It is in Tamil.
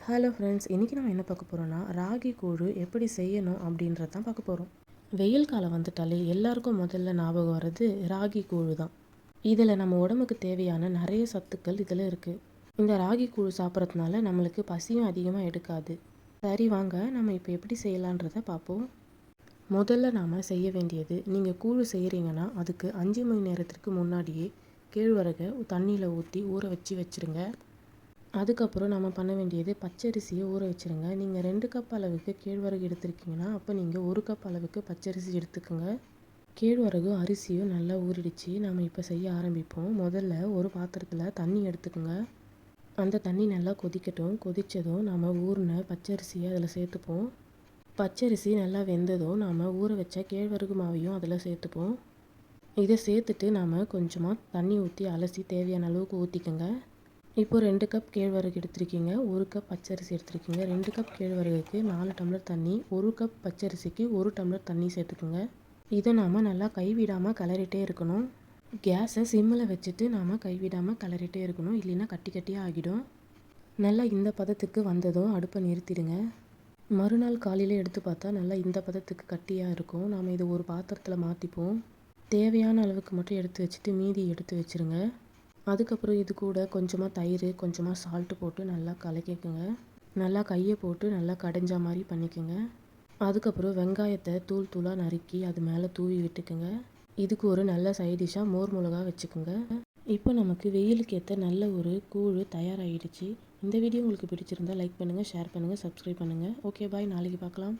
ஹலோ ஃப்ரெண்ட்ஸ், இன்றைக்கி நம்ம என்ன பார்க்க போகிறோன்னா ராகி கூழ் எப்படி செய்யணும் அப்படின்றது தான் பார்க்க போகிறோம். வெயில் காலம் வந்துட்டாலே எல்லாருக்கும் முதல்ல ஞாபகம் வர்றது ராகி கூழ் தான். இதில் நம்ம உடம்புக்கு தேவையான நிறைய சத்துக்கள் இதில் இருக்குது. இந்த ராகி கூழ் சாப்பிட்றதுனால நம்மளுக்கு பசியும் அதிகமாக எடுக்காது. சரி வாங்க நம்ம இப்போ எப்படி செய்யலான்றதை பார்ப்போம். முதல்ல நாம் செய்ய வேண்டியது, நீங்கள் கூழ் செய்கிறீங்கன்னா அதுக்கு 5 மணி நேரத்திற்கு முன்னாடியே கேழ்வரகை தண்ணியில் ஊற்றி ஊற வச்சுருங்க. அதுக்கப்புறம் நம்ம பண்ண வேண்டியது, பச்சரிசியை ஊற வச்சுருங்க. நீங்கள் 2 கப் அளவுக்கு கேழ்வரகு எடுத்துருக்கீங்கன்னா அப்போ நீங்கள் 1 கப் அளவுக்கு பச்சரிசி எடுத்துக்கோங்க. கேழ்வரகும் அரிசியும் நல்லா ஊறிடுச்சு. நம்ம இப்போ செய்ய ஆரம்பிப்போம். முதல்ல ஒரு பாத்திரத்தில் தண்ணி எடுத்துக்கோங்க. அந்த தண்ணி நல்லா கொதிக்கட்டும். கொதித்ததும் நம்ம ஊறின பச்சரிசியை அதில் சேர்த்துப்போம். பச்சரிசி நல்லா வெந்ததும் நாம் ஊற வச்ச கேழ்வரகு மாவையும் அதில் சேர்த்துப்போம். இதை சேர்த்துட்டு நாம் கொஞ்சமாக தண்ணி ஊற்றி அலசி தேவையான அளவுக்கு ஊற்றிக்கோங்க. இப்போ 2 கப் கேழ்வரகு எடுத்துருக்கீங்க, 1 கப் பச்சரிசி எடுத்துருக்கீங்க. 2 கப் கேழ்வரகுக்கு 4 டம்ளர் தண்ணி, 1 கப் பச்சரிசிக்கு 1 டம்ளர் தண்ணி சேர்த்துக்குங்க. இதை நாம் நல்லா கைவிடாமல் கிளறிட்டே இருக்கணும். கேஸை சிம்மில் வச்சுட்டு நாம் கைவிடாமல் கிளறிட்டே இருக்கணும், இல்லைன்னா கட்டி கட்டியாக ஆகிடும். நல்லா இந்த பதத்துக்கு வந்ததும் அடுப்பை நிறுத்திடுங்க. மறுநாள் காலையில் எடுத்து பார்த்தா நல்லா இந்த பதத்துக்கு கட்டியாக இருக்கும். நாம் இது ஒரு பாத்திரத்தில் மாற்றிப்போம். தேவையான அளவுக்கு மட்டும் எடுத்து வச்சுட்டு மீதி எடுத்து வச்சுருங்க. அதுக்கப்புறம் இது கூட கொஞ்சமாக தயிர், கொஞ்சமாக சால்ட்டு போட்டு நல்லா கலக்கிக்கோங்க. நல்லா கையை போட்டு நல்லா கடைஞ்ச மாதிரி பண்ணிக்கோங்க. அதுக்கப்புறம் வெங்காயத்தை தூள் தூளாக நறுக்கி அது மேலே தூவி விட்டுக்குங்க. இதுக்கு ஒரு நல்ல சைடிஷாக மோர் மிளகா வச்சுக்கோங்க. இப்போ நமக்கு வெயிலுக்கு ஏற்ற நல்ல ஒரு கூழ் தயாராகிடுச்சு. இந்த வீடியோ உங்களுக்கு பிடிச்சிருந்தால் லைக் பண்ணுங்கள், ஷேர் பண்ணுங்கள், சப்ஸ்கிரைப் பண்ணுங்கள். ஓகே பாய், நாளைக்கு பார்க்கலாம்.